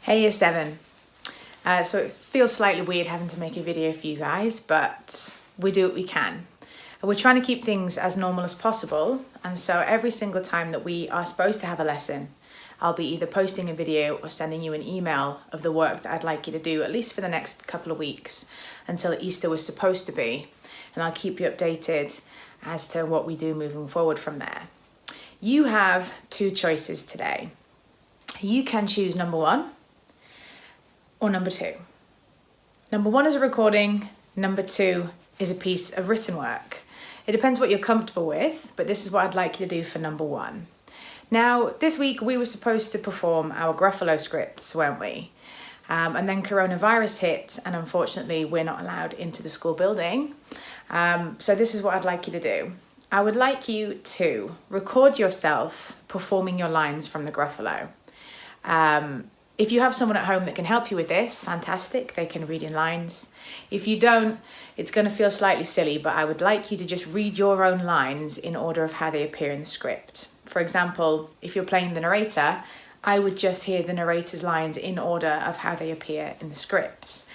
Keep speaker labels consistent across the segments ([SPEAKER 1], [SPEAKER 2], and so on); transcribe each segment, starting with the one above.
[SPEAKER 1] Hey Year 7. So it feels slightly weird having to make a video for you guys, but we do what we can. We're trying to keep things as normal as possible, and so every single time that we are supposed to have a lesson, I'll be either posting a video or sending you an email of the work that I'd like you to do, at least for the next couple of weeks, until Easter was supposed to be, and I'll keep you updated as to what we do moving forward from there. You have two choices today. You can choose number 1 or number 2. Number 1 is a recording, number 2 is a piece of written work. It depends what you're comfortable with, but this is what I'd like you to do for number 1. Now, this week we were supposed to perform our Gruffalo scripts, weren't we? And then coronavirus hit, and unfortunately we're not allowed into the school building. So this is what I'd like you to do. I would like you to record yourself performing your lines from the Gruffalo. If you have someone at home that can help you with this, fantastic, they can read in lines. If you don't, it's going to feel slightly silly, but I would like you to just read your own lines in order of how they appear in the script. For example, if you're playing the narrator, I would just hear the narrator's lines in order of how they appear in the script.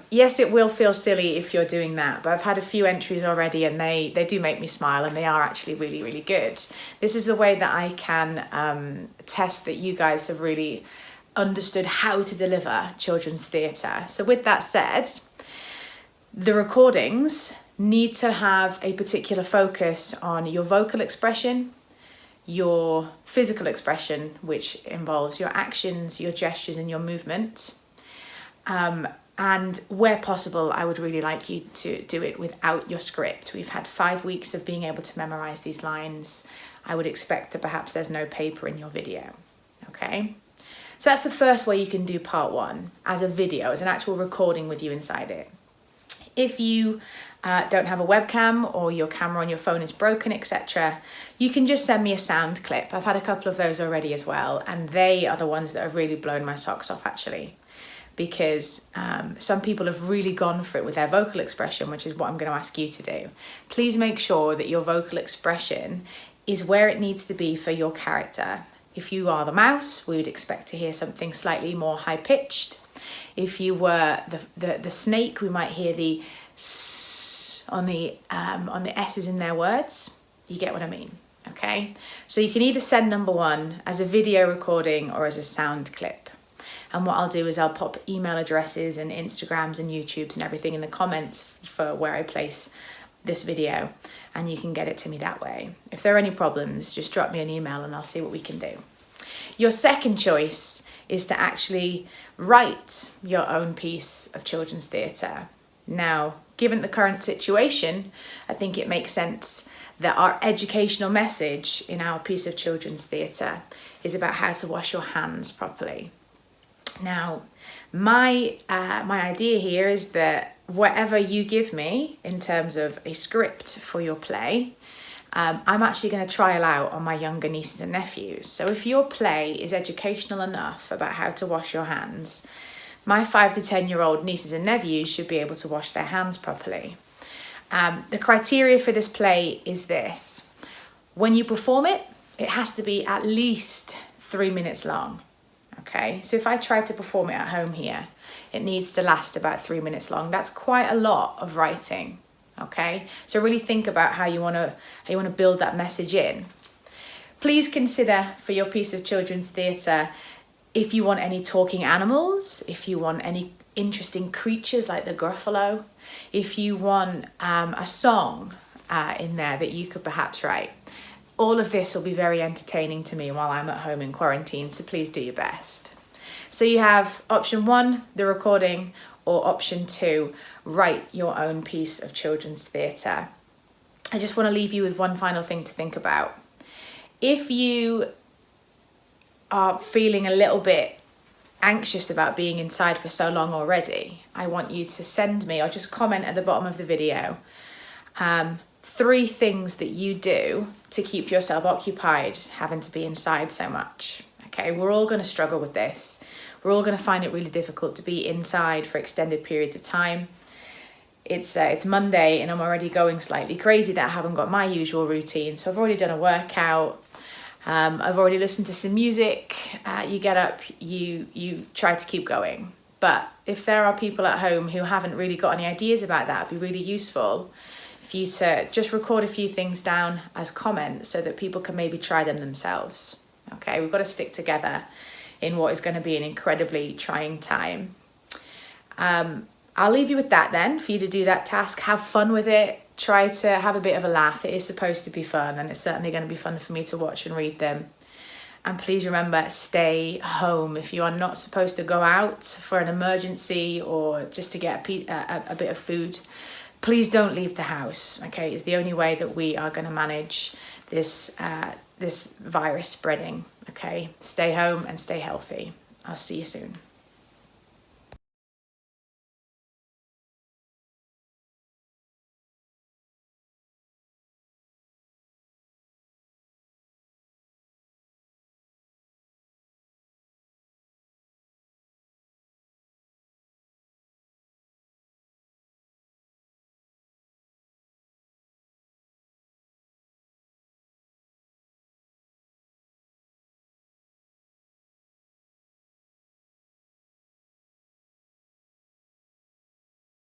[SPEAKER 1] Yes, it will feel silly if you're doing that, but I've had a few entries already and they do make me smile, and they are actually really, really good. This is the way that I can test that you guys have really understood how to deliver children's theatre. So with that said, the recordings need to have a particular focus on your vocal expression, your physical expression, which involves your actions, your gestures and your movement. And where possible, I would really like you to do it without your script. We've had 5 weeks of being able to memorize these lines. I would expect that perhaps there's no paper in your video, okay? So that's the first way you can do part 1, as a video, as an actual recording with you inside it. If you don't have a webcam or your camera on your phone is broken, etc., you can just send me a sound clip. I've had a couple of those already as well, and they are the ones that have really blown my socks off actually, because some people have really gone for it with their vocal expression, which is what I'm going to ask you to do. Please make sure that your vocal expression is where it needs to be for your character. If you are the mouse, we would expect to hear something slightly more high-pitched. If you were the snake, we might hear the s on the S's in their words. You get what I mean, okay? So you can either send number 1 as a video recording or as a sound clip. And what I'll do is I'll pop email addresses and Instagrams and YouTubes and everything in the comments for where I place this video, and you can get it to me that way. If there are any problems, just drop me an email and I'll see what we can do. Your second choice is to actually write your own piece of children's theatre. Now, given the current situation, I think it makes sense that our educational message in our piece of children's theatre is about how to wash your hands properly. Now, my idea here is that whatever you give me in terms of a script for your play, I'm actually going to trial out on my younger nieces and nephews. So if your play is educational enough about how to wash your hands, my 5 to 10-year-old nieces and nephews should be able to wash their hands properly. The criteria for this play is this. When you perform it, it has to be at least 3 minutes long. Okay, so if I try to perform it at home here, it needs to last about 3 minutes long. That's quite a lot of writing. Okay, so really think about how you want to build that message in. Please consider for your piece of children's theatre if you want any talking animals, if you want any interesting creatures like the Gruffalo, if you want a song in there that you could perhaps write. All of this will be very entertaining to me while I'm at home in quarantine, so please do your best. So you have option 1, the recording, or option 2, write your own piece of children's theatre. I just want to leave you with one final thing to think about. If you are feeling a little bit anxious about being inside for so long already, I want you to send me, or just comment at the bottom of the video, 3 things that you do to keep yourself occupied having to be inside so much. Okay, we're all going to struggle with this. We're all going to find it really difficult to be inside for extended periods of time. It's Monday and I'm already going slightly crazy that I haven't got my usual routine. So I've already done a workout. I've already listened to some music. You get up, you try to keep going. But if there are people at home who haven't really got any ideas about that, it'd be really useful for you to just record a few things down as comments so that people can maybe try them themselves. Okay, we've got to stick together in what is going to be an incredibly trying time. I'll leave you with that then, for you to do that task. Have fun with it. Try to have a bit of a laugh. It is supposed to be fun, and it's certainly going to be fun for me to watch and read them. And please remember, stay home. If you are not supposed to go out for an emergency or just to get a bit of food, please don't leave the house, okay? It's the only way that we are going to manage this virus spreading, okay? Stay home and stay healthy. I'll see you soon.